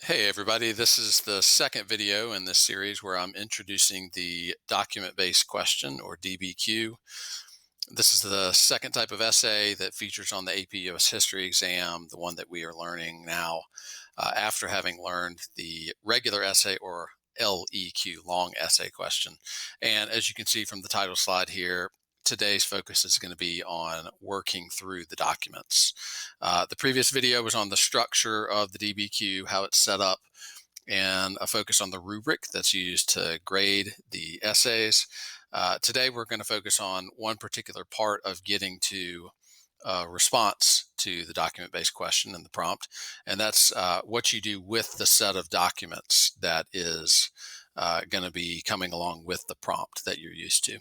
Hey everybody, this is the second video in this series where I'm introducing the document-based question, or DBQ. This is the second type of essay that features on the AP US History exam, the one that we are learning now after having learned the regular essay, or LEQ, long essay question. And as you can see from the title slide here, today's focus is going to be on working through the documents. The previous video was on the structure of the DBQ, how it's set up, and a focus on the rubric that's used to grade the essays. Today, we're going to focus on one particular part of getting to a response to the document-based question and the prompt, and that's what you do with the set of documents that is going to be coming along with the prompt that you're used to.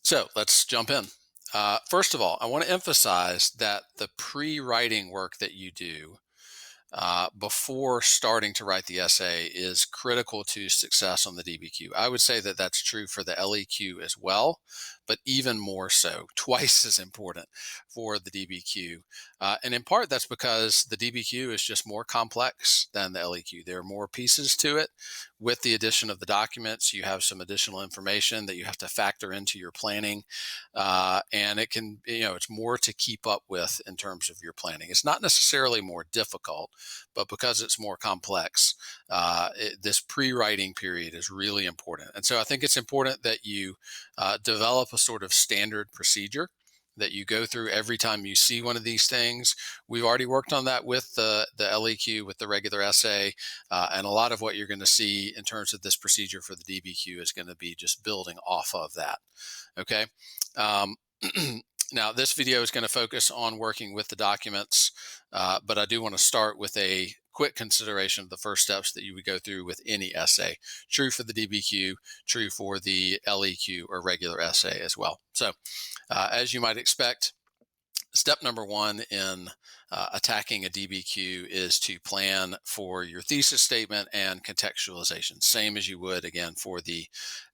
So let's jump in. First of all, I want to emphasize that the pre-writing work that you do before starting to write the essay is critical to success on the DBQ. I would say that that's true for the LEQ as well, but even more so, twice as important for the DBQ. And in part, that's because the DBQ is just more complex than the LEQ. There are more pieces to it. With the addition of the documents, you have some additional information that you have to factor into your planning. And it can, it's more to keep up with in terms of your planning. It's not necessarily more difficult, but because it's more complex, this pre-writing period is really important. And so I think it's important that you develop a sort of standard procedure that you go through every time you see one of these things. We've already worked on that with the LEQ, with the regular essay, and a lot of what you're going to see in terms of this procedure for the DBQ is going to be just building off of that. Okay. Now, this video is going to focus on working with the documents, but I do want to start with a quick consideration of the first steps that you would go through with any essay. True for the DBQ, true for the LEQ or regular essay as well. So, as you might expect, step number one in attacking a DBQ is to plan for your thesis statement and contextualization, same as you would, again, for the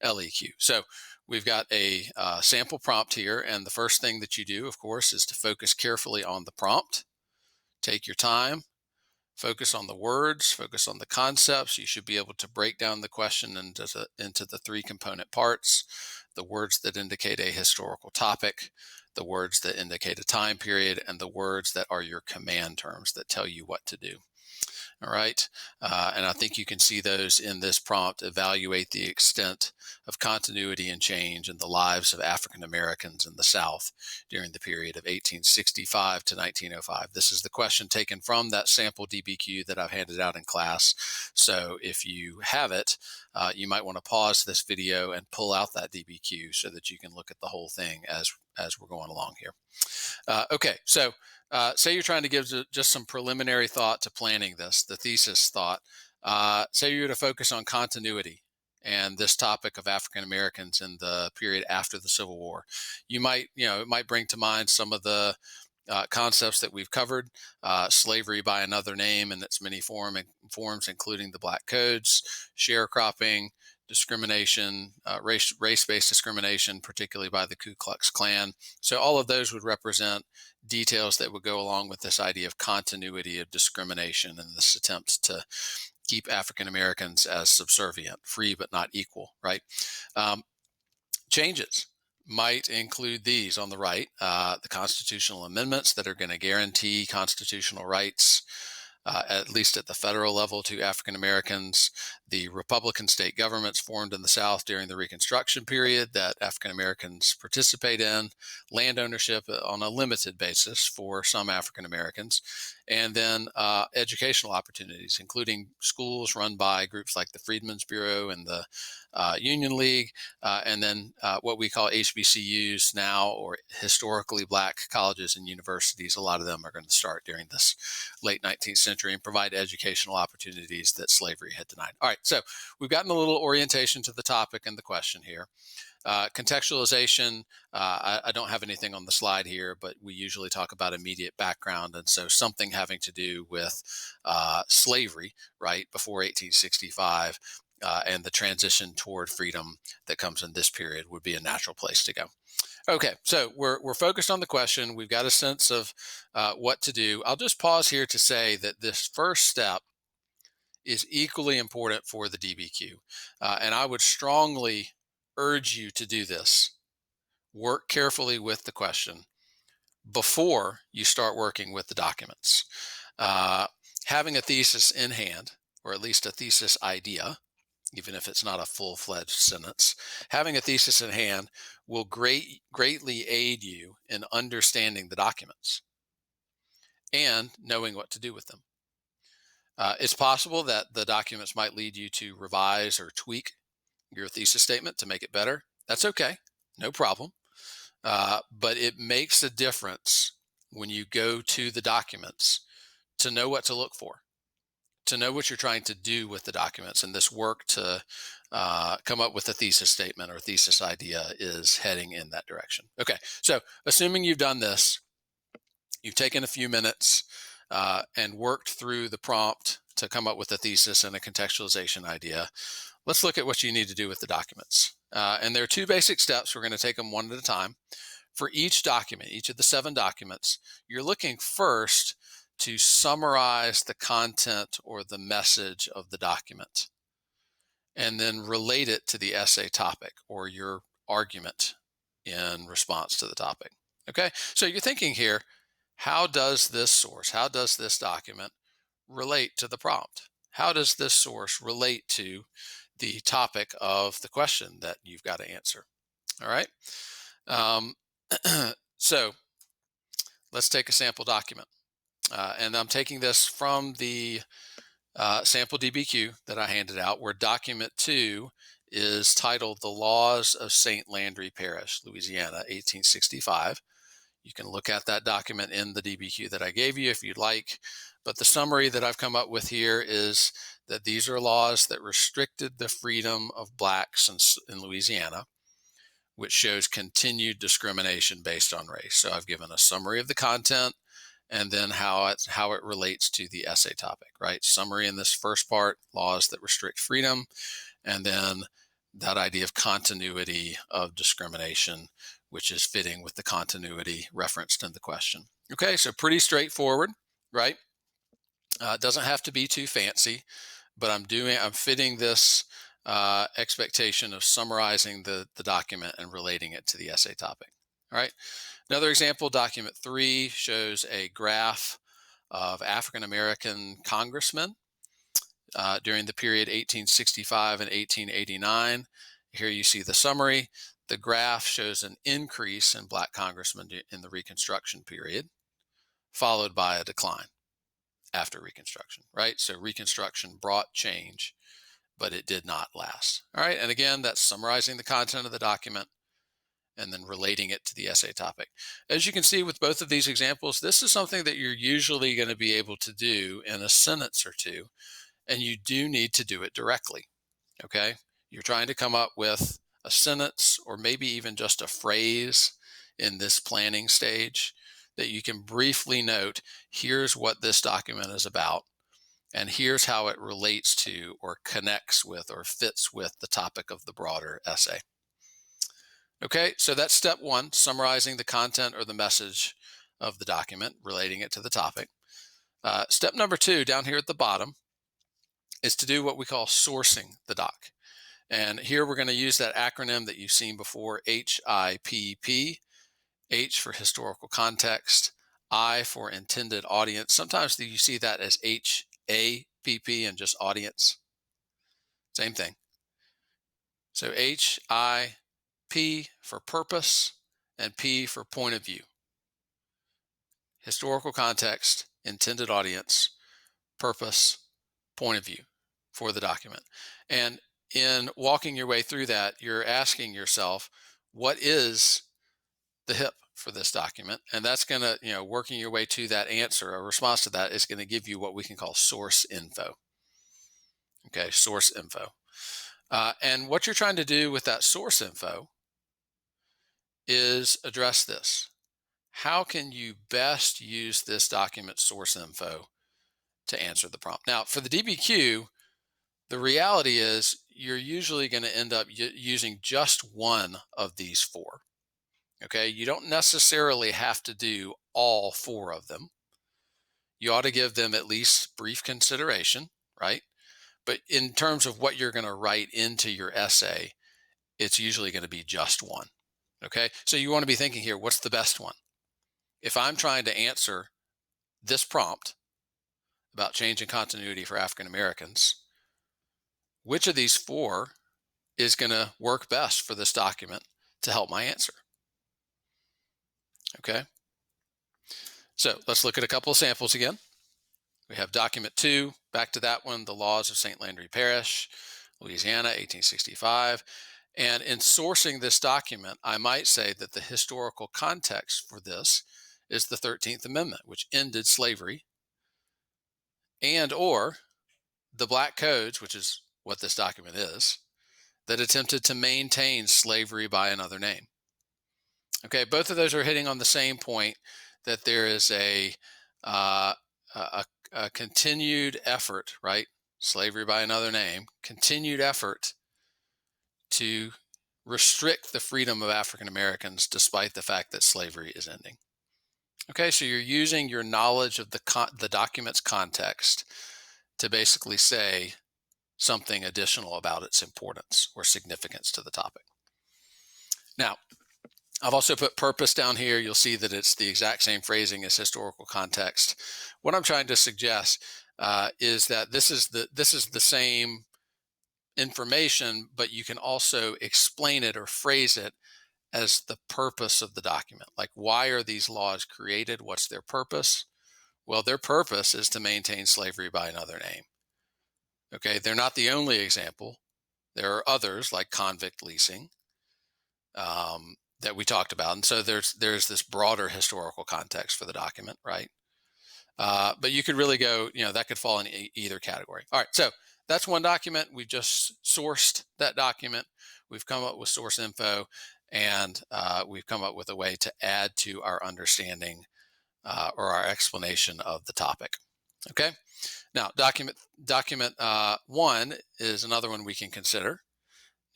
LEQ. So we've got a sample prompt here, and the first thing that you do, of course, is to focus carefully on the prompt. Take your time, focus on the words, focus on the concepts. You should be able to break down the question into the three component parts: the words that indicate a historical topic, the words that indicate a time period, and the words that are your command terms that tell you what to do. All right. And I think you can see those in this prompt. Evaluate the extent of continuity and change in the lives of African Americans in the South during the period of 1865 to 1905. This is the question taken from that sample DBQ that I've handed out in class. So if you have it, you might want to pause this video and pull out that DBQ so that you can look at the whole thing as we're going along here. Okay, so say you're trying to give just some preliminary thought to planning this, the thesis thought. Say you're to focus on continuity and this topic of African Americans in the period after the Civil War. You might, it might bring to mind some of the concepts that we've covered: slavery by another name in its many forms, including the Black Codes, sharecropping, discrimination, race-based discrimination, particularly by the Ku Klux Klan. So all of those would represent details that would go along with this idea of continuity of discrimination and this attempt to keep African Americans as subservient, free but not equal, right? Changes might include these on the right: the constitutional amendments that are going to guarantee constitutional rights, at least at the federal level, to African Americans, the Republican state governments formed in the South during the Reconstruction period that African Americans participate in, land ownership on a limited basis for some African Americans, and then educational opportunities, including schools run by groups like the Freedmen's Bureau and the Union League, and then what we call HBCUs now, or historically Black colleges and universities. A lot of them are going to start during this late 19th century and provide educational opportunities that slavery had denied. All right, so we've gotten a little orientation to the topic and the question here. Contextualization, I don't have anything on the slide here, but we usually talk about immediate background. And so something having to do with slavery, right, before 1865, and the transition toward freedom that comes in this period would be a natural place to go. Okay, so we're focused on the question. We've got a sense of what to do. I'll just pause here to say that this first step is equally important for the DBQ, and I would strongly urge you to do this. Work carefully with the question before you start working with the documents. Uh, Having a thesis in hand, or at least a thesis idea, even if it's not a full-fledged sentence, having a thesis in hand will greatly aid you in understanding the documents and knowing what to do with them. It's possible that the documents might lead you to revise or tweak your thesis statement to make it better. That's okay, no problem. But it makes a difference when you go to the documents to know what to look for, to know what you're trying to do with the documents. And this work to come up with a thesis statement or thesis idea is heading in that direction. Okay, so assuming you've done this, you've taken a few minutes and worked through the prompt to come up with a thesis and a contextualization idea. Let's look at what you need to do with the documents. And there are two basic steps. We're going to take them one at a time. For each document, each of the 7 documents, you're looking first to summarize the content or the message of the document, and then relate it to the essay topic or your argument in response to the topic. Okay, so you're thinking here, how does this source, how does this document relate to the prompt? How does this source relate to the topic of the question that you've got to answer? All right. Um, so let's take a sample document. And I'm taking this from the sample DBQ that I handed out, where document 2 is titled The Laws of St. Landry Parish, Louisiana, 1865. You can look at that document in the DBQ that I gave you if you'd like. But the summary that I've come up with here is that these are laws that restricted the freedom of blacks in Louisiana, which shows continued discrimination based on race. So I've given a summary of the content and then how it relates to the essay topic, right? Summary in this first part, laws that restrict freedom, and then that idea of continuity of discrimination, which is fitting with the continuity referenced in the question. Okay, so pretty straightforward, right? It doesn't have to be too fancy, but I'm fitting this expectation of summarizing the document and relating it to the essay topic. All right. Another example, document 3 shows a graph of African American congressmen during the period 1865 and 1889. Here you see the summary. The graph shows an increase in black congressmen in the Reconstruction period, followed by a decline after Reconstruction, right? So Reconstruction brought change, but it did not last. All right, and again, that's summarizing the content of the document and then relating it to the essay topic. As you can see with both of these examples, this is something that you're usually going to be able to do in a sentence or two, and you do need to do it directly, okay? You're trying to come up with a sentence or maybe even just a phrase in this planning stage that you can briefly note, here's what this document is about, and here's how it relates to or connects with or fits with the topic of the broader essay. Okay, so that's step 1, summarizing the content or the message of the document, relating it to the topic. Step number 2, down here at the bottom, is to do what we call sourcing the doc. And here we're going to use that acronym that you've seen before, HIPP, H for historical context, I for intended audience. Sometimes you see that as HAPP and just audience. Same thing. So HIP for purpose and P for point of view. Historical context, intended audience, purpose, point of view for the document. And in walking your way through that, you're asking yourself, what is the HIP for this document? And that's going to, working your way to that answer, a response to that is going to give you what we can call source info. Okay, source info. And what you're trying to do with that source info is address this. How can you best use this document source info to answer the prompt? Now, for the DBQ, the reality is you're usually going to end up using just one of these 4. Okay, you don't necessarily have to do all 4 of them. You ought to give them at least brief consideration, right? But in terms of what you're going to write into your essay, it's usually going to be just one. Okay, so you want to be thinking here, what's the best one? If I'm trying to answer this prompt about change in continuity for African Americans, which of these 4 is going to work best for this document to help my answer? Okay, so let's look at a couple of samples again. We have document 2, back to that one, the laws of St. Landry Parish, Louisiana, 1865. And in sourcing this document, I might say that the historical context for this is the 13th Amendment, which ended slavery, and or the Black Codes, which is what this document is, that attempted to maintain slavery by another name. Okay, both of those are hitting on the same point, that there is uh, a, a continued effort, right? Slavery by another name, continued effort to restrict the freedom of African Americans despite the fact that slavery is ending. Okay, so you're using your knowledge of the document's context to basically say something additional about its importance or significance to the topic. Now, I've also put purpose down here. You'll see that it's the exact same phrasing as historical context. What I'm trying to suggest is that this is the same information, but you can also explain it or phrase it as the purpose of the document. Like, why are these laws created? What's their purpose? Well, their purpose is to maintain slavery by another name. Okay, they're not the only example. There are others like convict leasing that we talked about, and so there's this broader historical context for the document, right? But you could really go, that could fall in either category. All right, so that's one document. We've just sourced that document. We've come up with source info, and we've come up with a way to add to our understanding or our explanation of the topic. Okay. Now, document 1 is another one we can consider.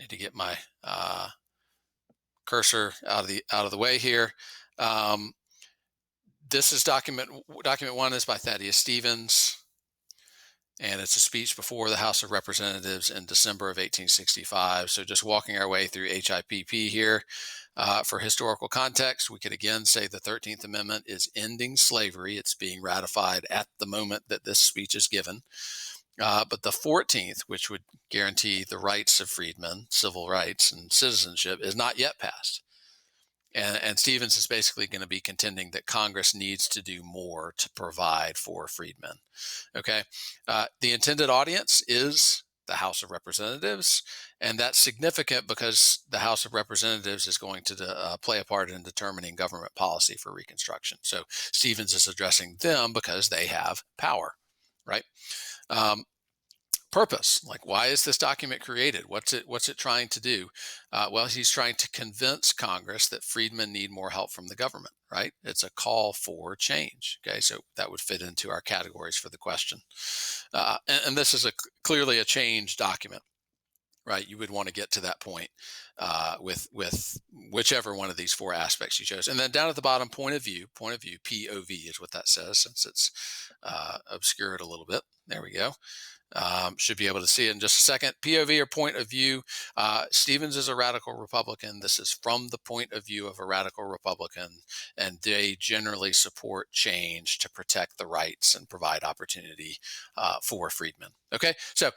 Need to get my cursor out of the way here. This is document 1 is by Thaddeus Stevens, and it's a speech before the House of Representatives in December of 1865. So just walking our way through HIPP here. For historical context, we could again say the 13th Amendment is ending slavery. It's being ratified at the moment that this speech is given. But the 14th, which would guarantee the rights of freedmen, civil rights and citizenship, is not yet passed. And Stevens is basically going to be contending that Congress needs to do more to provide for freedmen. Okay, the intended audience is the House of Representatives, and that's significant because the House of Representatives is going to play a part in determining government policy for Reconstruction. So Stevens is addressing them because they have power, right? Purpose, like, why is this document created? What's it trying to do? Well, he's trying to convince Congress that freedmen need more help from the government, right? It's a call for change. Okay, so that would fit into our categories for the question. And this is clearly a change document, right? You would want to get to that point with whichever one of these 4 aspects you chose. And then down at the bottom, point of view, POV is what that says, since it's obscured a little bit. There we go. Should be able to see it in just a second. POV, or point of view. Stevens is a radical Republican. This is from the point of view of a radical Republican, and they generally support change to protect the rights and provide opportunity for freedmen. Okay, so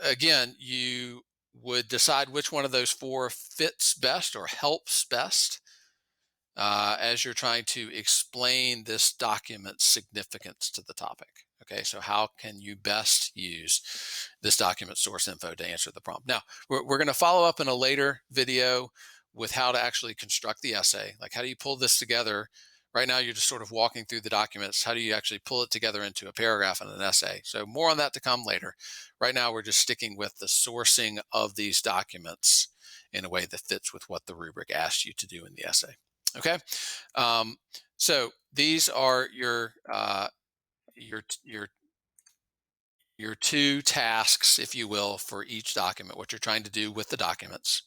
again, you would decide which one of those 4 fits best or helps best as you're trying to explain this document's significance to the topic. Okay, so how can you best use this document source info to answer the prompt? Now, we're going to follow up in a later video with how to actually construct the essay. Like, how do you pull this together? Right now, you're just sort of walking through the documents. How do you actually pull it together into a paragraph and an essay? So more on that to come later. Right now, we're just sticking with the sourcing of these documents in a way that fits with what the rubric asks you to do in the essay. Okay, so these are your 2 tasks, if you will, for each document, what you're trying to do with the documents.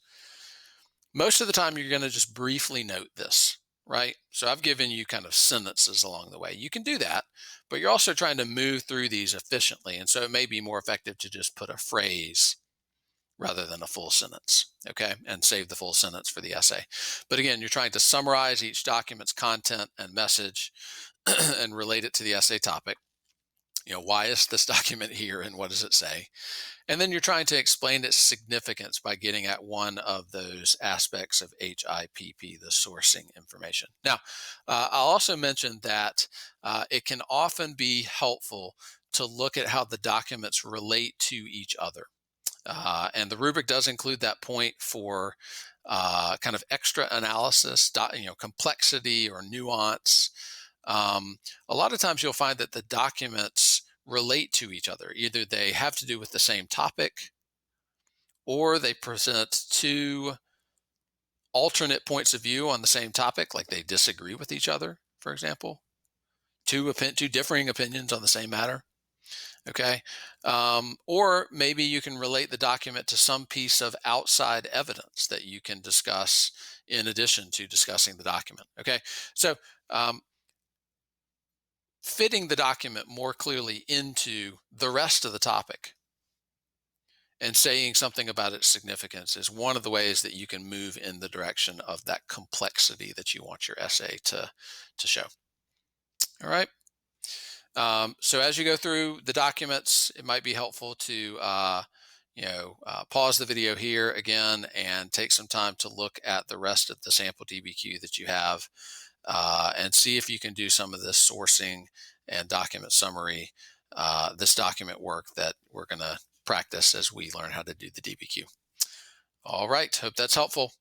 Most of the time, you're going to just briefly note this, right? So I've given you kind of sentences along the way. You can do that, but you're also trying to move through these efficiently. And so it may be more effective to just put a phrase rather than a full sentence, okay? And save the full sentence for the essay. But again, you're trying to summarize each document's content and message and relate it to the essay topic. Why is this document here and what does it say? And then you're trying to explain its significance by getting at one of those aspects of HIPP, the sourcing information. Now, I'll also mention that it can often be helpful to look at how the documents relate to each other. And the rubric does include that point for kind of extra analysis, complexity or nuance. A lot of times you'll find that the documents relate to each other. Either they have to do with the same topic or they present two alternate points of view on the same topic, like they disagree with each other, for example. Two differing opinions on the same matter. Okay. Or maybe you can relate the document to some piece of outside evidence that you can discuss in addition to discussing the document. Okay. So, fitting the document more clearly into the rest of the topic and saying something about its significance is one of the ways that you can move in the direction of that complexity that you want your essay to show. All right. So as you go through the documents, it might be helpful to pause the video here again and take some time to look at the rest of the sample DBQ that you have and see if you can do some of this sourcing and document summary, this document work that we're going to practice as we learn how to do the DBQ. All right, hope that's helpful.